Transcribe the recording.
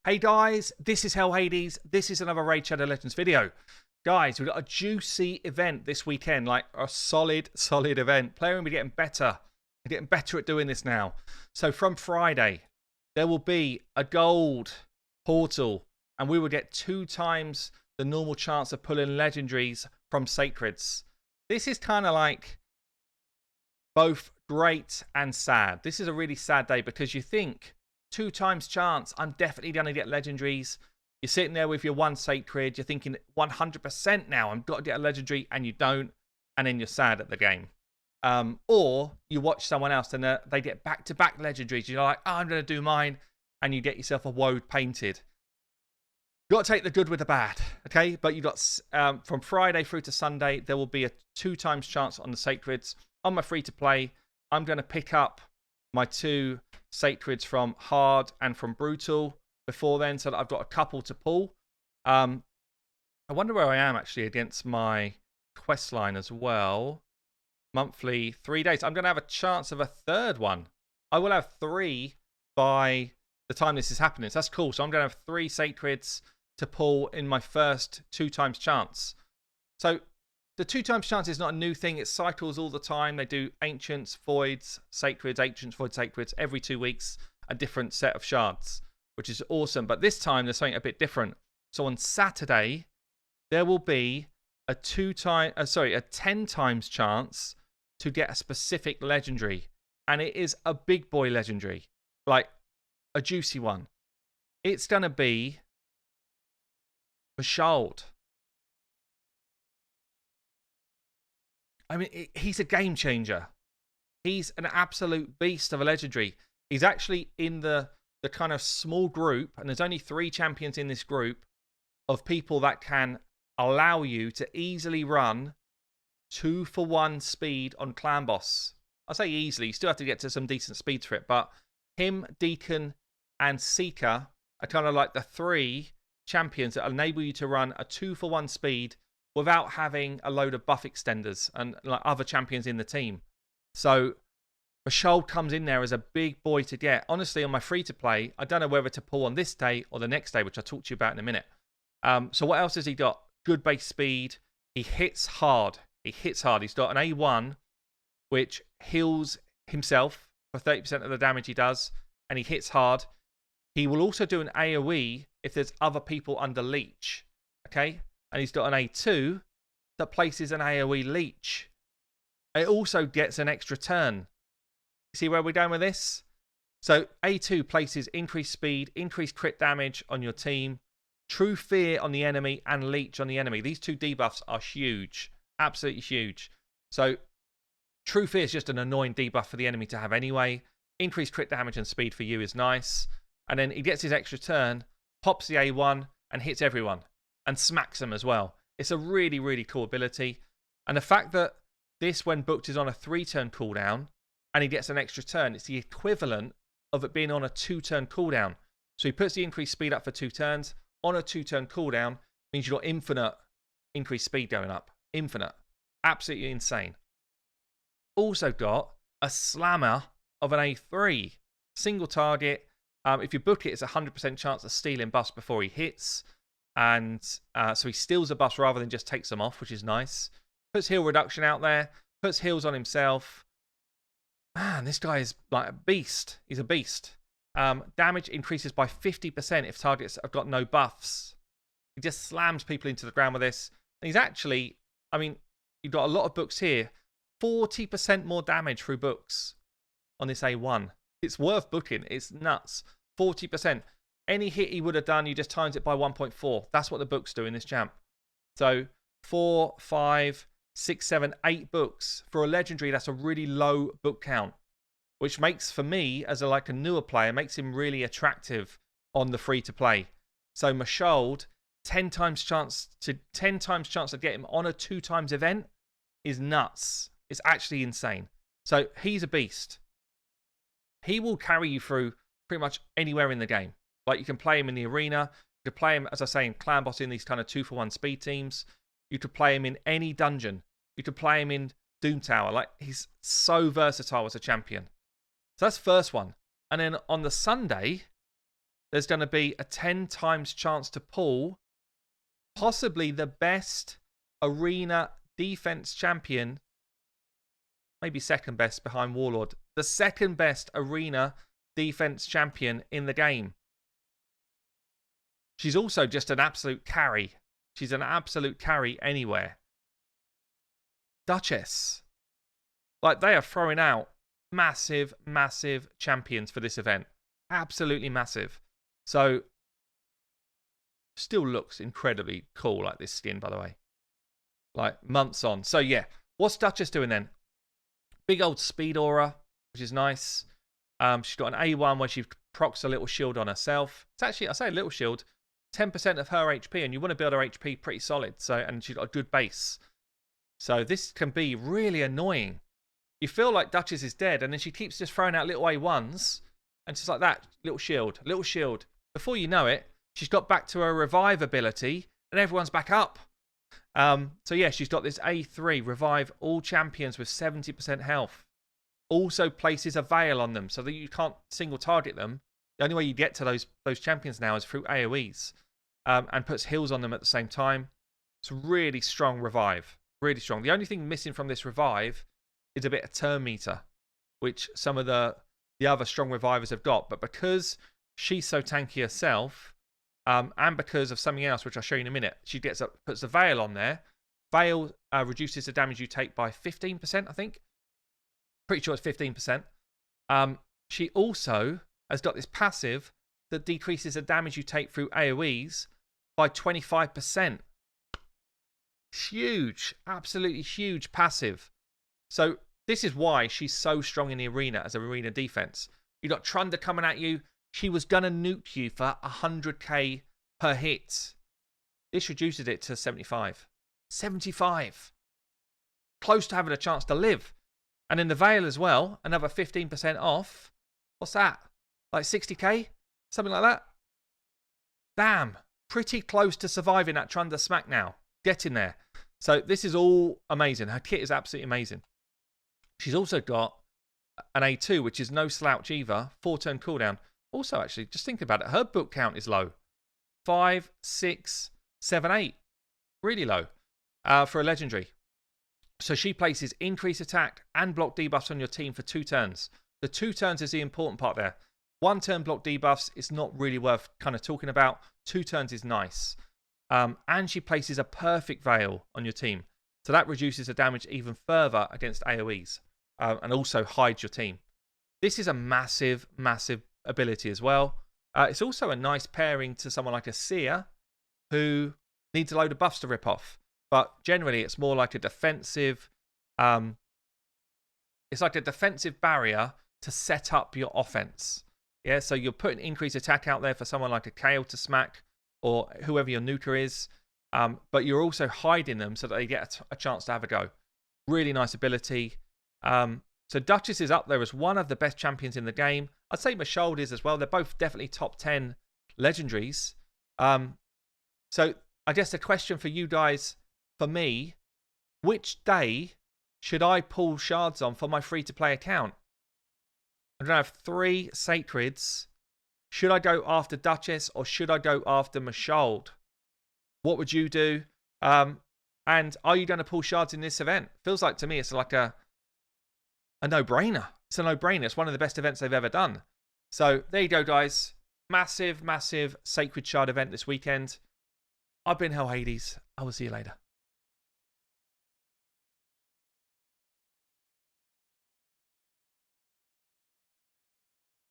Hey guys, this is Hell Hades. This is another Raid Shadow Legends video. Guys, we've got a juicy event this weekend, like a solid event. Player will be getting better. We're getting better at doing this now. So from Friday, there will be a gold portal, and we will get 2 times the normal chance of pulling legendaries from sacreds. This is kind of like both great and sad. This is a really sad day because you think 2 times chance, I'm definitely going to get legendaries. You're sitting there with your 1 sacred, you're thinking 100% now, I've got to get a legendary, and you don't, and then you're sad at the game. Or you watch someone else and they get back-to-back legendaries. You're like, oh, I'm going to do mine, and you get yourself a woad painted. You've got to take the good with the bad, okay? But you got from Friday through to Sunday, there will be a 2 times chance on the sacreds. On my free-to-play, I'm going to pick up my 2 sacreds from hard and from brutal before then, so that I've got a couple to pull. I wonder where I am actually against my quest line as well. Monthly 3 days. I'm going to have a chance of a 3rd one. I will have 3 by the time this is happening. So that's cool. So I'm going to have 3 sacreds to pull in my first 2 times chance. So the 2 times chance is not a new thing. It cycles all the time. They do ancients, voids, sacreds, ancients, voids, sacreds. Every 2 weeks, a different set of shards, which is awesome. But this time, there's something a bit different. So on Saturday, there will be a 10 times chance to get a specific legendary. And it is a big boy legendary, like a juicy one. It's going to be the SHARD. I mean, he's a game changer. He's an absolute beast of a legendary. He's actually in the kind of small group, and there's only 3 champions in this group of people that can allow you to easily run 2-for-1 speed on clan boss. I say easily, you still have to get to some decent speed for it, but him, Deacon, and Seeker are kind of like the 3 champions that enable you to run a 2-for-1 speed without having a load of buff extenders and like other champions in the team. So SHARD comes in there as a big boy to get. Honestly, on my free-to-play, I don't know whether to pull on this day or the next day, which I'll talk to you about in a minute. So what else has he got? Good base speed. He hits hard. He's got an A1, which heals himself for 30% of the damage he does, and he hits hard. He will also do an AoE if there's other people under leech. Okay? And he's got an A2 that places an AoE leech. It also gets an extra turn. See where we're going with this? So A2 places increased speed, increased crit damage on your team, true fear on the enemy, and leech on the enemy. These 2 debuffs are huge. Absolutely huge. So true fear is just an annoying debuff for the enemy to have anyway. Increased crit damage and speed for you is nice. And then he gets his extra turn, pops the A1, and hits everyone. And smacks them as well. It's a really, really cool ability. And the fact that this, when booked, is on a 3-turn cooldown, and he gets an extra turn, it's the equivalent of it being on a 2-turn cooldown. So he puts the increased speed up for 2 turns. On a 2-turn cooldown, means you've got infinite increased speed going up. Infinite. Absolutely insane. Also got a slammer of an A3. Single target. If you book it, it's a 100% chance of stealing buffs before he hits. And so he steals the buffs rather than just takes them off, which is nice. Puts heal reduction out there. Puts heals on himself. Man, this guy is like a beast. He's a beast. Damage increases by 50% if targets have got no buffs. He just slams people into the ground with this. And he's actually, I mean, you've got a lot of books here. 40% more damage through books on this A1. It's worth booking. It's nuts. 40%. Any hit he would have done, you just times it by 1.4. That's what the books do in this champ. So 4, 5, 6, 7, 8 books. For a legendary, that's a really low book count, which makes, for me, as a newer player, makes him really attractive on the free-to-play. So SHARD, 10 times chance to get him on a 2 times event is nuts. It's actually insane. So he's a beast. He will carry you through pretty much anywhere in the game. Like, you can play him in the arena. You can play him, as I say, in clan boss in these kind of 2-for-1 speed teams. You could play him in any dungeon. You could play him in Doom Tower. Like, he's so versatile as a champion. So that's the first one. And then on the Sunday, there's going to be a 10 times chance to pull possibly the best arena defense champion, maybe second best behind Warlord, the second best arena defense champion in the game. She's also just an absolute carry. She's an absolute carry anywhere. Duchess. Like, they are throwing out massive, massive champions for this event. Absolutely massive. So, still looks incredibly cool, like this skin, by the way. Like, months on. So, yeah. What's Duchess doing then? Big old speed aura, which is nice. She's got an A1 where she procs a little shield on herself. It's actually, I say a little shield, 10% of her HP, and you want to build her HP pretty solid. So, and she's got a good base. So this can be really annoying. You feel like Duchess is dead, and then she keeps just throwing out little A1s, and just like that, little shield, little shield. Before you know it, she's got back to her revive ability, and everyone's back up. So yeah, she's got this A3, revive all champions with 70% health. Also places a veil on them so that you can't single target them. The only way you get to those champions now is through AoEs. And puts heals on them at the same time. It's really strong revive. Really strong. The only thing missing from this revive is a bit of turn meter, which some of the other strong revivers have got. But because she's so tanky herself, and because of something else, which I'll show you in a minute, she puts a veil on there. Veil reduces the damage you take by 15%, I think. Pretty sure it's 15%. She also has got this passive that decreases the damage you take through AoEs by 25%. Huge, absolutely huge passive. So this is why she's so strong in the arena as an arena defense. You got Trunda coming at you. She was going to nuke you for 100k per hit. This reduces it to 75. 75. Close to having a chance to live. And in the Veil as well, another 15% off. What's that? Like 60k? Something like that? Damn. Pretty close to surviving that Trunda smack now. Getting there. So this is all amazing. Her kit is absolutely amazing. She's also got an A2, which is no slouch either. 4-turn cooldown. Also, actually, just think about it. Her book count is low. 5, 6, 7, 8. Really low for a legendary. So she places increased attack and block debuffs on your team for 2 turns. The 2 turns is the important part there. 1 turn block debuffs is not really worth kind of talking about. 2 turns is nice. And she places a perfect veil on your team. So that reduces the damage even further against AoEs. And also hides your team. This is a massive, massive ability as well. It's also a nice pairing to someone like a Seer who needs a load of buffs to rip off. But generally, it's more like a defensive. It's like a defensive barrier to set up your offense. Yeah, so you're putting increased attack out there for someone like a Kale to smack or whoever your nuker is. But you're also hiding them so that they get a chance to have a go. Really nice ability. So Duchess is up there as one of the best champions in the game. I'd say SHARD is as well. They're both definitely top 10 legendaries. So I guess the question for you guys, for me, which day should I pull shards on for my free-to-play account? I'm going to have 3 sacreds. Should I go after Duchess or should I go after SHARD? What would you do? And are you going to pull shards in this event? Feels like to me it's like a no-brainer. It's a no-brainer. It's one of the best events they've ever done. So there you go, guys. Massive, massive Sacred Shard event this weekend. I've been Hell Hades. I will see you later.